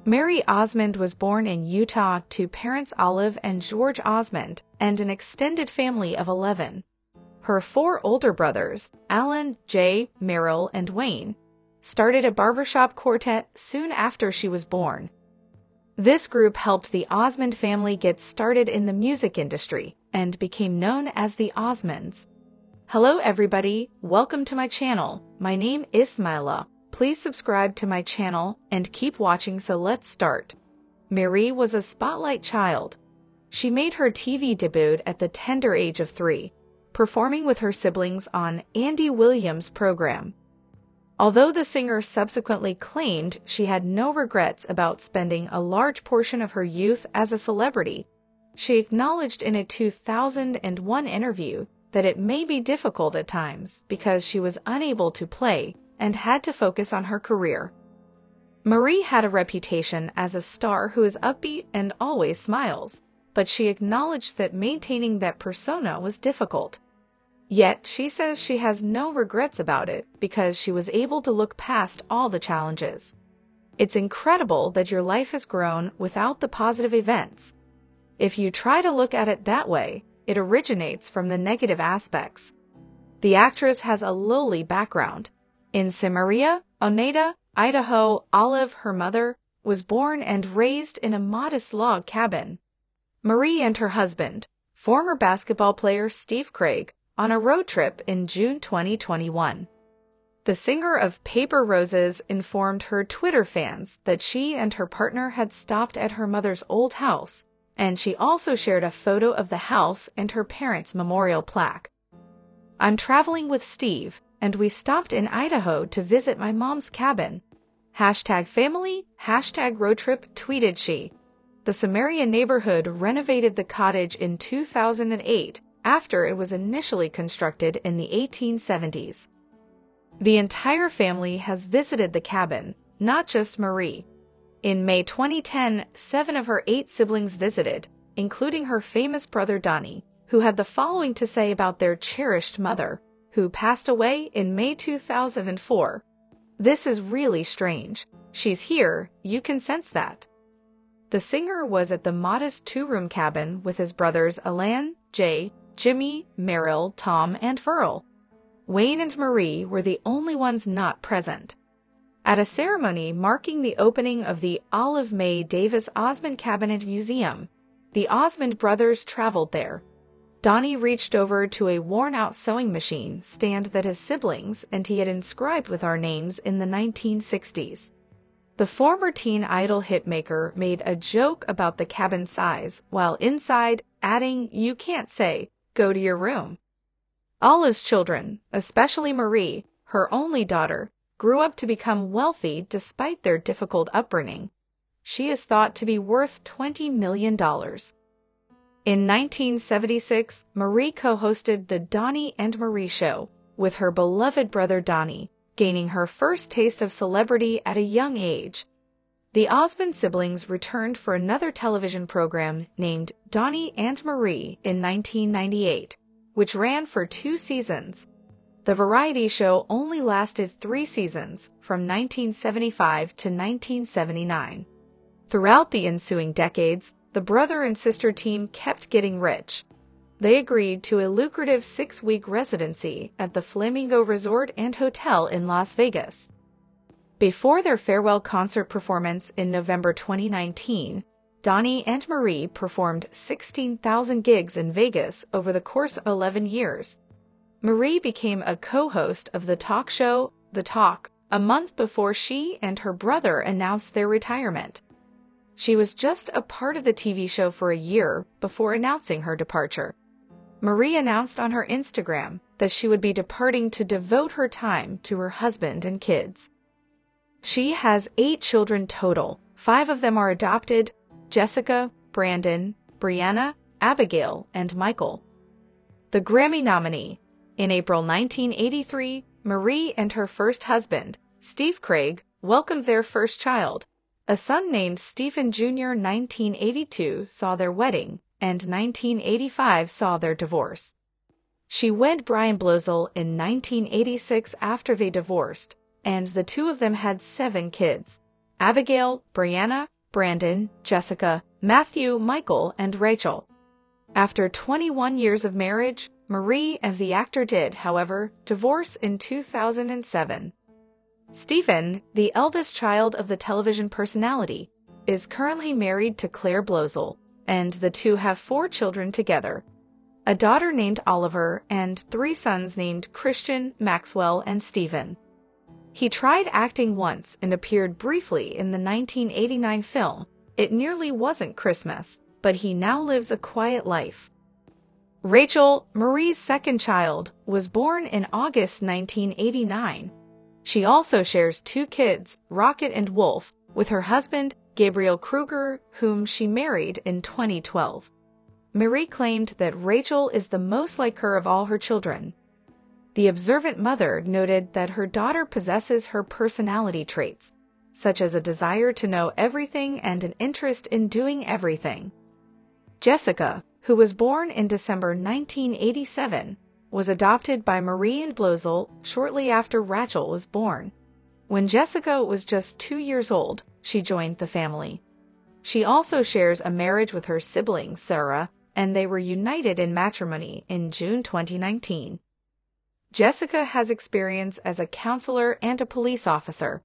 Mary Osmond was born in Utah to parents Olive and George Osmond and an extended family of 11. Her 4 older brothers, Alan, Jay, Merrill, and Wayne, started a barbershop quartet soon after she was born. This group helped the Osmond family get started in the music industry and became known as the Osmonds. Hello everybody, welcome to my channel. My name is Ismaila. Please subscribe to my channel and keep watching, so let's start. Marie was a spotlight child. She made her TV debut at the tender age of 3, performing with her siblings on Andy Williams' program. Although the singer subsequently claimed she had no regrets about spending a large portion of her youth as a celebrity, she acknowledged in a 2001 interview that it may be difficult at times because she was unable to play and had to focus on her career. Marie had a reputation as a star who is upbeat and always smiles, but she acknowledged that maintaining that persona was difficult. Yet she says she has no regrets about it because she was able to look past all the challenges. It's incredible that your life has grown without the positive events. If you try to look at it that way, it originates from the negative aspects. The actress has a lowly background. In Samaria, Oneida, Idaho, Olive, her mother, was born and raised in a modest log cabin. Marie and her husband, former basketball player Steve Craig, on a road trip in June 2021. The singer of Paper Roses informed her Twitter fans that she and her partner had stopped at her mother's old house, and she also shared a photo of the house and her parents' memorial plaque. "I'm traveling with Steve, and we stopped in Idaho to visit my mom's cabin. #family, #roadtrip, tweeted she. The Samaria neighborhood renovated the cottage in 2008 after it was initially constructed in the 1870s. The entire family has visited the cabin, not just Marie. In May 2010, 7 of her 8 siblings visited, including her famous brother Donnie, who had the following to say about their cherished mother, who passed away in May 2004. "This is really strange. She's here, you can sense that." The singer was at the modest 2-room cabin with his brothers Alan, Jay, Jimmy, Merrill, Tom, and Verl. Wayne and Marie were the only ones not present. At a ceremony marking the opening of the Olive May Davis Osmond Cabinet Museum, the Osmond brothers traveled there. Donnie reached over to a worn-out sewing machine stand that his siblings and he had inscribed with our names in the 1960s. The former teen idol hitmaker made a joke about the cabin size while inside, adding, "You can't say, go to your room." Olive's children, especially Marie, her only daughter, grew up to become wealthy despite their difficult upbringing. She is thought to be worth $20 million. In 1976, Marie co-hosted The Donnie and Marie Show with her beloved brother Donnie, gaining her first taste of celebrity at a young age. The Osmond siblings returned for another television program named Donnie and Marie in 1998, which ran for 2 seasons. The variety show only lasted 3 seasons, from 1975 to 1979. Throughout the ensuing decades, the brother and sister team kept getting rich. They agreed to a lucrative 6-week residency at the Flamingo Resort and Hotel in Las Vegas. Before their farewell concert performance in November 2019, Donnie and Marie performed 16,000 gigs in Vegas over the course of 11 years. Marie became a co-host of the talk show The Talk a month before she and her brother announced their retirement. She was just a part of the TV show for a year before announcing her departure. Marie announced on her Instagram that she would be departing to devote her time to her husband and kids. She has 8 children total. 5 of them are adopted: Jessica, Brandon, Brianna, Abigail, and Michael. The Grammy nominee. In April 1983, Marie and her first husband, Steve Craig, welcomed their first child. A son named Stephen Jr. 1982 saw their wedding, and 1985 saw their divorce. She wed Brian Blozell in 1986 after they divorced, and the two of them had 7 kids. Abigail, Brianna, Brandon, Jessica, Matthew, Michael, and Rachel. After 21 years of marriage, Marie, as the actor did, however, divorce in 2007. Stephen, the eldest child of the television personality, is currently married to Claire Blosel, and the two have 4 children together: a daughter named Oliver and 3 sons named Christian, Maxwell, and Stephen. He tried acting once and appeared briefly in the 1989 film It Nearly Wasn't Christmas, but he now lives a quiet life. Rachel, Marie's second child, was born in August 1989. She also shares 2 kids, Rocket and Wolf, with her husband, Gabriel Kruger, whom she married in 2012. Marie claimed that Rachel is the most like her of all her children. The observant mother noted that her daughter possesses her personality traits, such as a desire to know everything and an interest in doing everything. Jessica, who was born in December 1987, was adopted by Marie and Blosel shortly after Rachel was born. When Jessica was just 2 years old, she joined the family. She also shares a marriage with her sibling, Sarah, and they were united in matrimony in June 2019. Jessica has experience as a counselor and a police officer.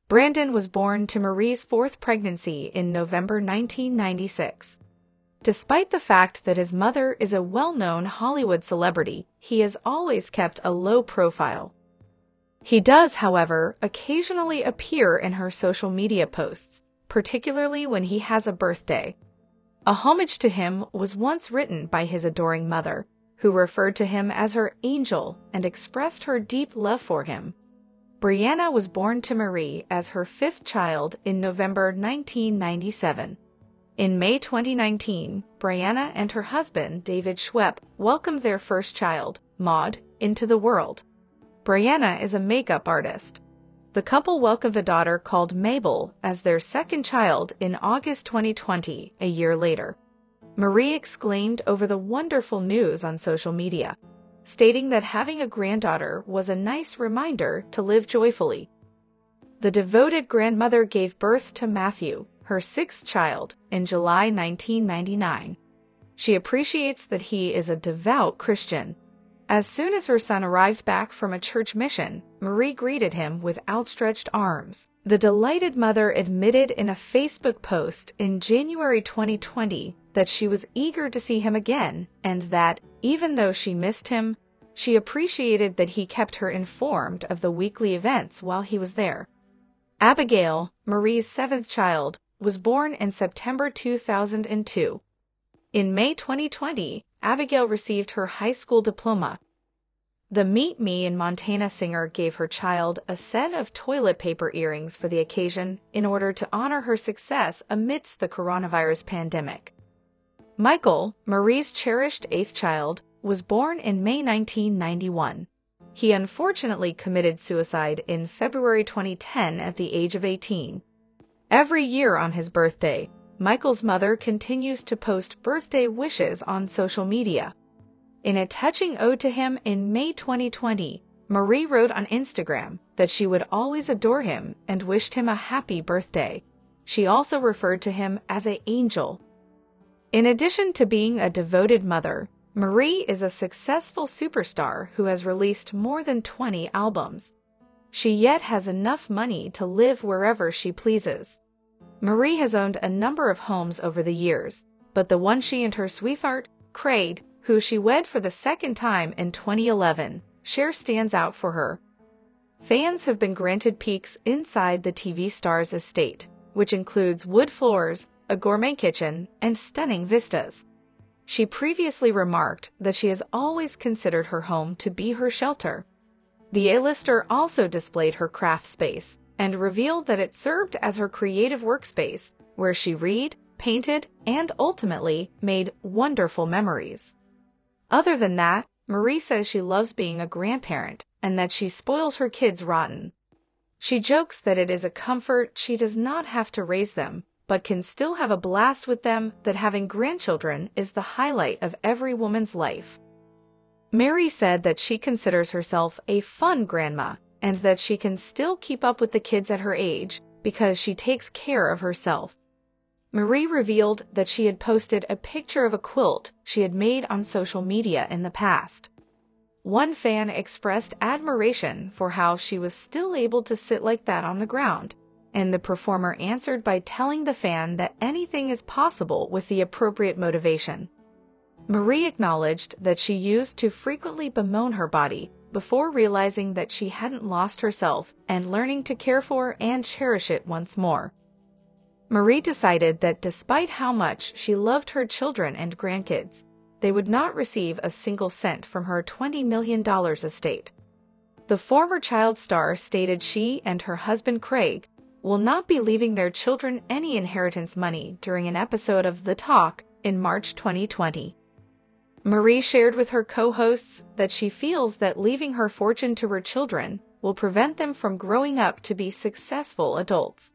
Brandon was born to Marie's 4th pregnancy in November 1996. Despite the fact that his mother is a well-known Hollywood celebrity, he has always kept a low profile. He does, however, occasionally appear in her social media posts, particularly when he has a birthday. A homage to him was once written by his adoring mother, who referred to him as her angel and expressed her deep love for him. Brianna was born to Marie as her 5th child in November 1997. In May 2019, Brianna and her husband, David Schwepp, welcomed their first child, Maud, into the world. Brianna is a makeup artist. The couple welcomed a daughter called Mabel as their second child in August 2020, a year later. Marie exclaimed over the wonderful news on social media, stating that having a granddaughter was a nice reminder to live joyfully. The devoted grandmother gave birth to Matthew, her 6th child, in July 1999. She appreciates that he is a devout Christian. As soon as her son arrived back from a church mission, Marie greeted him with outstretched arms. The delighted mother admitted in a Facebook post in January 2020 that she was eager to see him again and that, even though she missed him, she appreciated that he kept her informed of the weekly events while he was there. Abigail, Marie's 7th child, was born in September 2002. In May 2020, Abigail received her high school diploma. The Meet Me in Montana singer gave her child a set of toilet paper earrings for the occasion in order to honor her success amidst the coronavirus pandemic. Michael, Marie's cherished 8th child, was born in May 1991. He unfortunately committed suicide in February 2010 at the age of 18. Every year on his birthday, Michael's mother continues to post birthday wishes on social media. In a touching ode to him in May 2020, Marie wrote on Instagram that she would always adore him and wished him a happy birthday. She also referred to him as an angel. In addition to being a devoted mother, Marie is a successful superstar who has released more than 20 albums. She yet has enough money to live wherever she pleases. Marie has owned a number of homes over the years, but the one she and her sweetheart, Craig, who she wed for the 2nd time in 2011, share stands out for her. Fans have been granted peeks inside the TV star's estate, which includes wood floors, a gourmet kitchen, and stunning vistas. She previously remarked that she has always considered her home to be her shelter. The A-lister also displayed her craft space and revealed that it served as her creative workspace, where she read, painted, and ultimately made wonderful memories. Other than that, Marie says she loves being a grandparent and that she spoils her kids rotten. She jokes that it is a comfort she does not have to raise them, but can still have a blast with them, that having grandchildren is the highlight of every woman's life. Mary said that she considers herself a fun grandma and that she can still keep up with the kids at her age because she takes care of herself. Marie revealed that she had posted a picture of a quilt she had made on social media in the past. One fan expressed admiration for how she was still able to sit like that on the ground, and the performer answered by telling the fan that anything is possible with the appropriate motivation. Marie acknowledged that she used to frequently bemoan her body before realizing that she hadn't lost herself and learning to care for and cherish it once more. Marie decided that despite how much she loved her children and grandkids, they would not receive a single cent from her $20 million estate. The former child star stated she and her husband Craig will not be leaving their children any inheritance money during an episode of The Talk in March 2020. Marie shared with her co-hosts that she feels that leaving her fortune to her children will prevent them from growing up to be successful adults.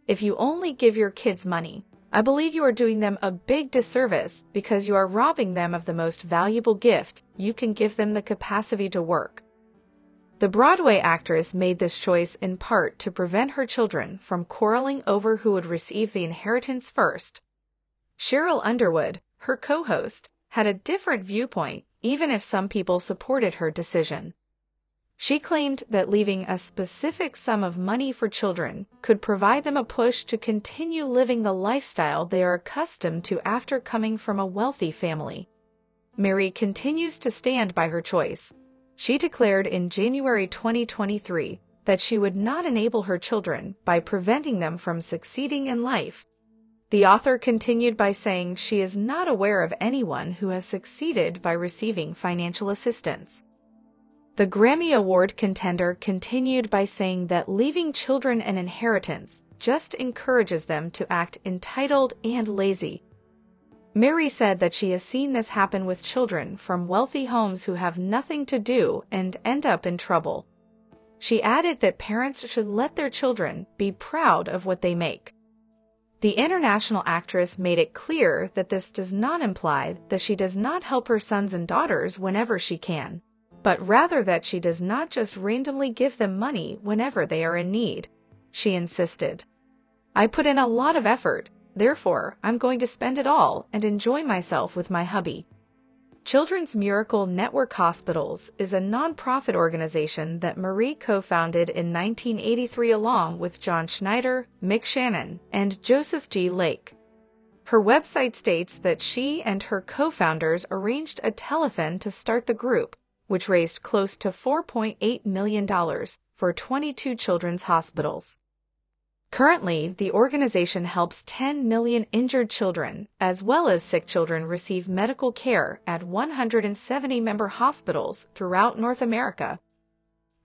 If you only give your kids money, I believe you are doing them a big disservice because you are robbing them of the most valuable gift you can give them, the capacity to work. The Broadway actress made this choice in part to prevent her children from quarreling over who would receive the inheritance first. Cheryl Underwood, her co-host, had a different viewpoint, even if some people supported her decision. She claimed that leaving a specific sum of money for children could provide them a push to continue living the lifestyle they are accustomed to after coming from a wealthy family. Mary continues to stand by her choice. She declared in January 2023 that she would not enable her children by preventing them from succeeding in life. The author continued by saying she is not aware of anyone who has succeeded by receiving financial assistance. The Grammy Award contender continued by saying that leaving children an inheritance just encourages them to act entitled and lazy. Mary said that she has seen this happen with children from wealthy homes who have nothing to do and end up in trouble. She added that parents should let their children be proud of what they make. The international actress made it clear that this does not imply that she does not help her sons and daughters whenever she can, but rather that she does not just randomly give them money whenever they are in need. She insisted, "I put in a lot of effort, therefore I'm going to spend it all and enjoy myself with my hubby." Children's Miracle Network Hospitals is a nonprofit organization that Marie co-founded in 1983 along with John Schneider, Mick Shannon, and Joseph G. Lake. Her website states that she and her co-founders arranged a telethon to start the group, which raised close to $4.8 million for 22 children's hospitals. Currently, the organization helps 10 million injured children, as well as sick children, receive medical care at 170 member hospitals throughout North America.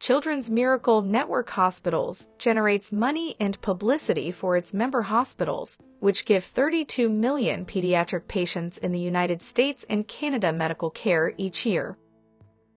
Children's Miracle Network Hospitals generates money and publicity for its member hospitals, which give 32 million pediatric patients in the United States and Canada medical care each year.